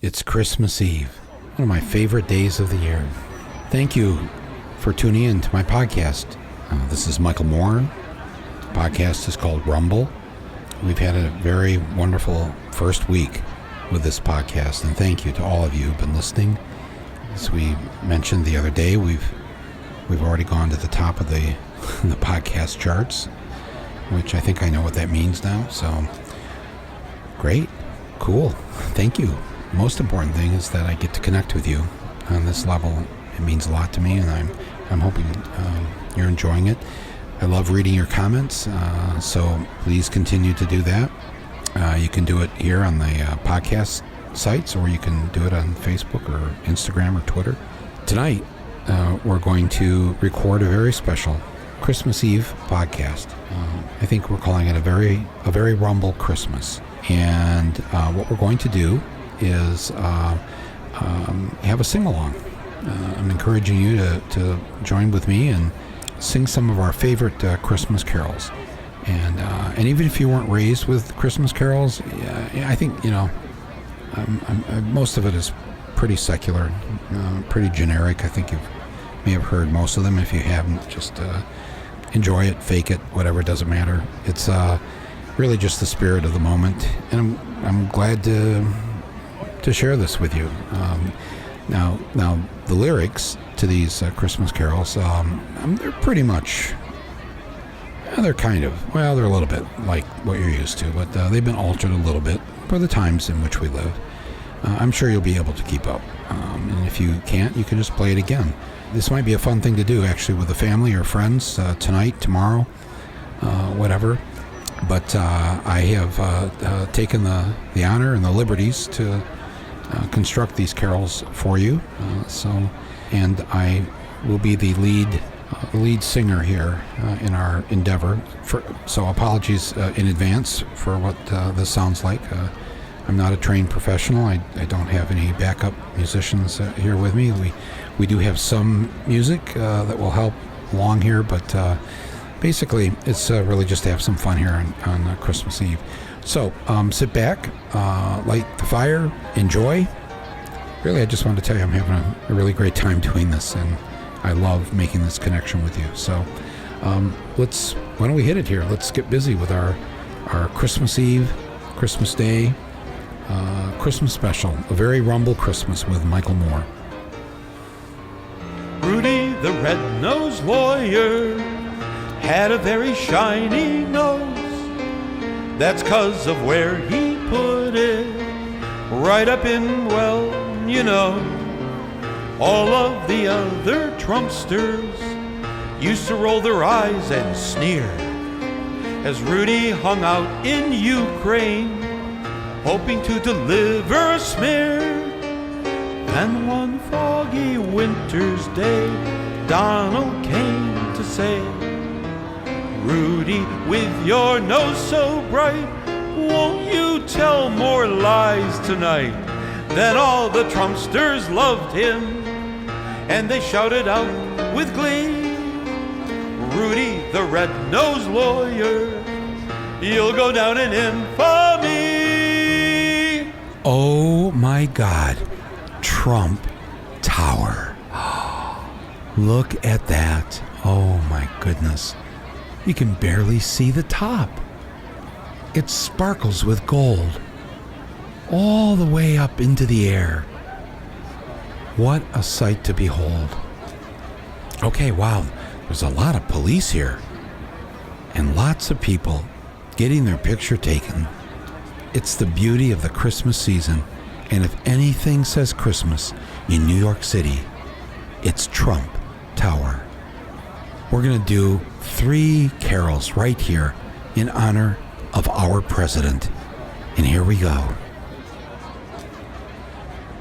It's Christmas Eve, one of my favorite days of the year. Thank you for tuning in to my podcast. This is Michael Moore. The podcast is called Rumble. We've had a very wonderful first week with this podcast, and thank you to all of you who've been listening. As we mentioned the other day, we've already gone to the top of the podcast charts, which I think I know what that means now. So great, cool, thank you. Most important thing is that I get to connect with you on this level. It means a lot to me, and I'm hoping you're enjoying it. I love reading your comments, so please continue to do that. You can do it here on the podcast sites, or you can do it on Facebook or Instagram or Twitter. Tonight, we're going to record a very special Christmas Eve podcast. I think we're calling it a very Rumble Christmas. And what we're going to do is have a sing-along. I'm encouraging you to join with me and sing some of our favorite Christmas carols. And even if you weren't raised with Christmas carols, I think, most of it is pretty secular, pretty generic. I think you may have heard most of them. If you haven't, just enjoy it, fake it, whatever, it doesn't matter. It's really just the spirit of the moment, and I'm glad to share this with you. Now the lyrics to these Christmas carols, they're pretty much, they're a little bit like what you're used to, but they've been altered a little bit for the times in which we live. I'm sure you'll be able to keep up, and if you can't, you can just play it again. This might be a fun thing to do, actually, with a family or friends, tonight, tomorrow, whatever. But I have taken the honor and the liberties to construct these carols for you. And I will be the lead singer here in our endeavor. So apologies in advance for what this sounds like. I'm not a trained professional. I don't have any backup musicians here with me. We do have some music that will help along here, but basically it's really just to have some fun here on Christmas Eve. So sit back, light the fire, enjoy. Really, I just wanted to tell you I'm having a really great time doing this, and I love making this connection with you. So why don't we hit it here? Let's get busy with our Christmas Eve, Christmas Day, Christmas special, a very Rumble Christmas with Michael Moore. Rudy, the red-nosed lawyer, had a very shiny nose. That's 'cause of where he put it, right up in, all of the other Trumpsters used to roll their eyes and sneer as Rudy hung out in Ukraine, hoping to deliver a smear. And one foggy winter's day, Donald came to say, Rudy, with your nose so bright, won't you tell more lies tonight? Then all the Trumpsters loved him, and they shouted out with glee, Rudy, the red-nosed lawyer, you'll go down in infamy. Oh my God, Trump Tower. Look at that. Oh my goodness. You can barely see the top. It sparkles with gold all the way up into the air. What a sight to behold. Okay, wow, there's a lot of police here and lots of people getting their picture taken. It's the beauty of the Christmas season, and if anything says Christmas in New York City, it's Trump Tower. We're going to do 3 carols right here in honor of our president. And here we go.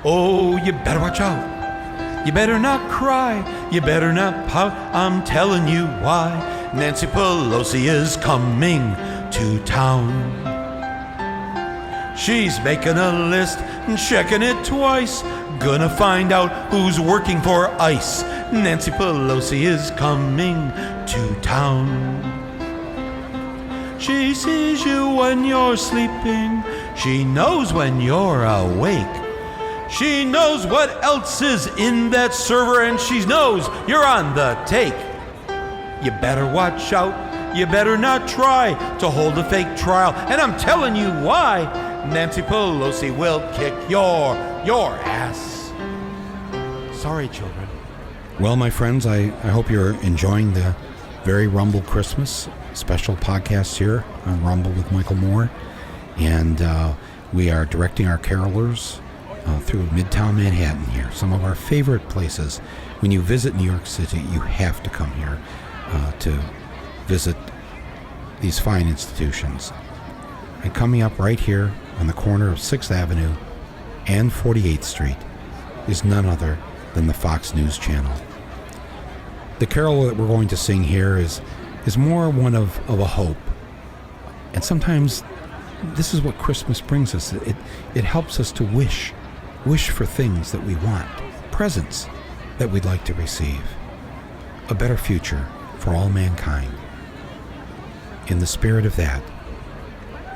Oh, you better watch out. You better not cry. You better not pout. I'm telling you why. Nancy Pelosi is coming to town. She's making a list and checking it twice. Gonna find out who's working for ICE. Nancy Pelosi is coming to town. She sees you when you're sleeping. She knows when you're awake. She knows what else is in that server, and she knows you're on the take. You better watch out. You better not try to hold a fake trial. And I'm telling you why. Nancy Pelosi will kick your ass. Sorry, children. Well, my friends, I hope you're enjoying the very Rumble Christmas special podcast here on Rumble with Michael Moore. And we are directing our carolers through Midtown Manhattan here, some of our favorite places. When you visit New York City, you have to come here to visit these fine institutions. And coming up right here on the corner of 6th Avenue and 48th Street is none other than the Fox News Channel. The carol that we're going to sing here is more one of a hope. And sometimes this is what Christmas brings us. It helps us to wish for things that we want, presents that we'd like to receive, a better future for all mankind. In the spirit of that,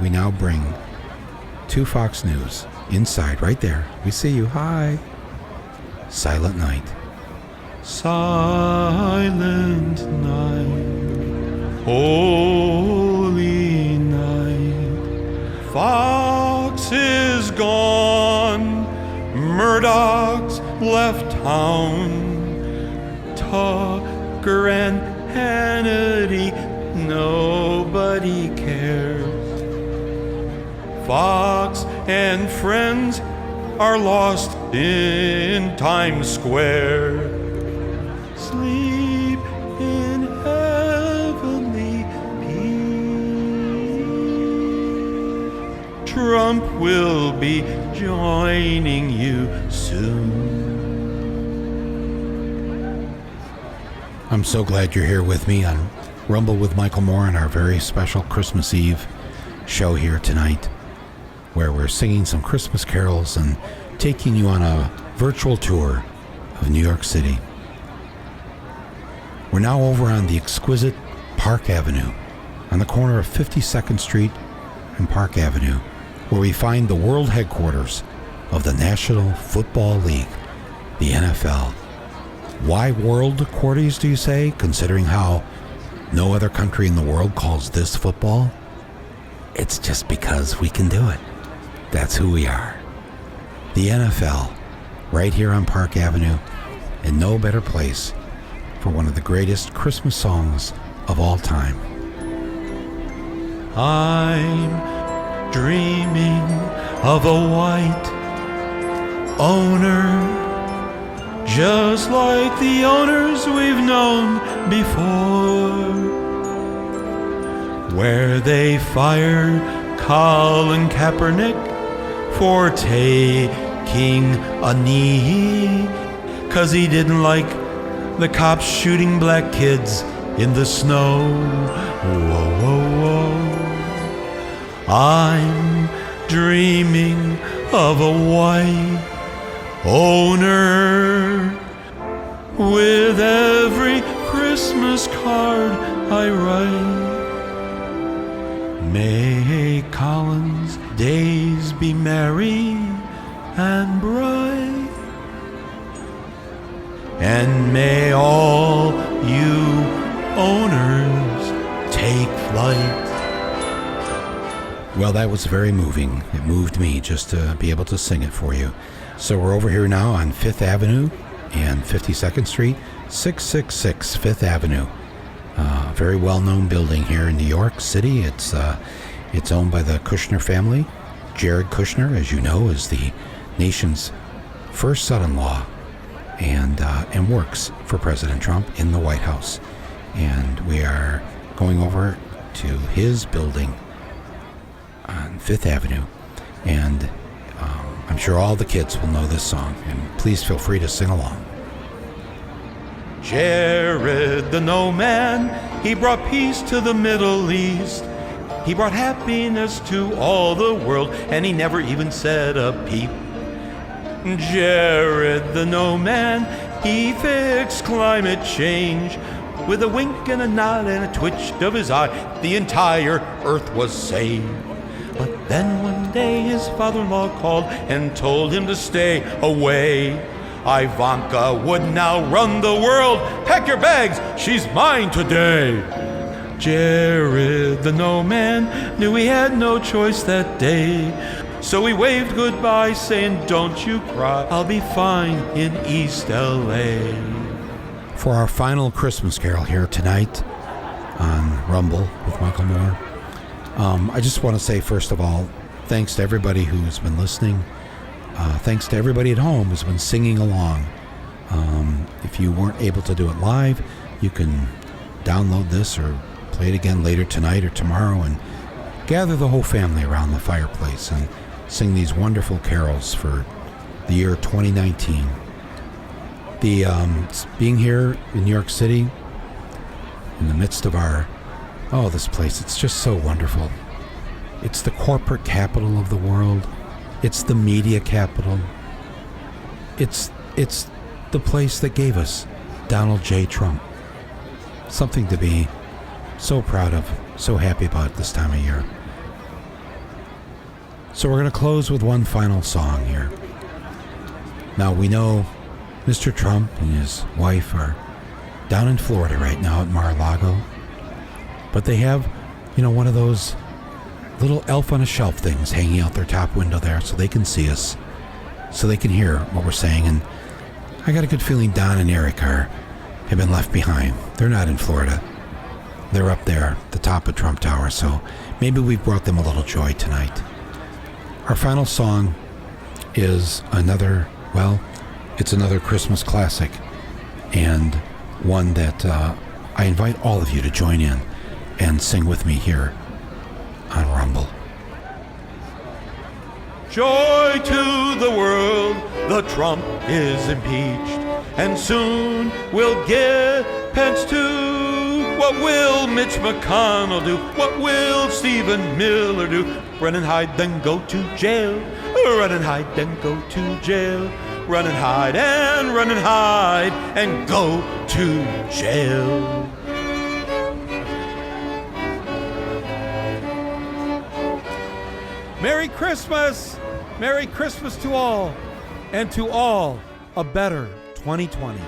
we now bring to Fox News, inside, right there, we see you, hi, Silent Night. Silent night, holy night, Fox is gone, Murdoch's left town, Tucker and Hannity, nobody cares. Fox and friends are lost in Times Square. Sleep in heavenly peace. Trump will be joining you soon. I'm so glad you're here with me on Rumble with Michael Moore on our very special Christmas Eve show here tonight, where we're singing some Christmas carols and taking you on a virtual tour of New York City. We're now over on the exquisite Park Avenue, on the corner of 52nd Street and Park Avenue, where we find the world headquarters of the National Football League, the NFL. Why world headquarters, do you say, considering how no other country in the world calls this football? It's just because we can do it. That's who we are. The NFL, right here on Park Avenue, and no better place for one of the greatest Christmas songs of all time. I'm dreaming of a white owner, just like the owners we've known before, where they fired Colin Kaepernick for taking a knee, 'cause he didn't like the cops shooting black kids in the snow. Whoa, whoa, whoa. I'm dreaming of a white owner. With every Christmas card I write, may Colin's days be merry and bright, and may all you owners take flight. Well, that was very moving. It moved me just to be able to sing it for you. So we're over here now on 5th Avenue and 52nd Street, 666 5th Avenue. Very well-known building here in New York City. It's owned by the Kushner family. Jared Kushner, as you know, is the nation's first son-in-law and works for President Trump in the White House. And we are going over to his building on 5th Avenue. And I'm sure all the kids will know this song, and please feel free to sing along. Jared the No Man, he brought peace to the Middle East. He brought happiness to all the world, and he never even said a peep. Jared the No Man, he fixed climate change. With a wink and a nod and a twitch of his eye, the entire earth was saved. But then one day his father-in-law called and told him to stay away. Ivanka would now run the world. Pack your bags, she's mine today. Jared, the no man, knew he had no choice that day. So he waved goodbye, saying, don't you cry, I'll be fine in East L.A. For our final Christmas carol here tonight on Rumble with Michael Moore, I just want to say, first of all, thanks to everybody who's been listening. Thanks to everybody at home who's been singing along. If you weren't able to do it live, you can download this or play it again later tonight or tomorrow and gather the whole family around the fireplace and sing these wonderful carols for the year 2019. Being here in New York City, in the midst of this place, it's just so wonderful. It's the corporate capital of the world. It's the media capital. It's the place that gave us Donald J. Trump. Something to be so proud of, so happy about this time of year. So we're going to close with one final song here. Now, we know Mr. Trump and his wife are down in Florida right now at Mar-a-Lago, but they have, one of those little elf on a shelf things hanging out their top window there so they can see us, so they can hear what we're saying. And I got a good feeling Don and Eric have been left behind. They're not in Florida. They're up there at the top of Trump Tower, so maybe we've brought them a little joy tonight. Our final song is it's another Christmas classic, and one that I invite all of you to join in and sing with me here on Rumble. Joy to the world, the Trump is impeached, and soon we'll get Pence too. What will Mitch McConnell do? What will Stephen Miller do? Run and hide, then go to jail. Run and hide, then go to jail. Run and hide and run and hide and go to jail. Merry Christmas! Merry Christmas to all, and to all a better 2020.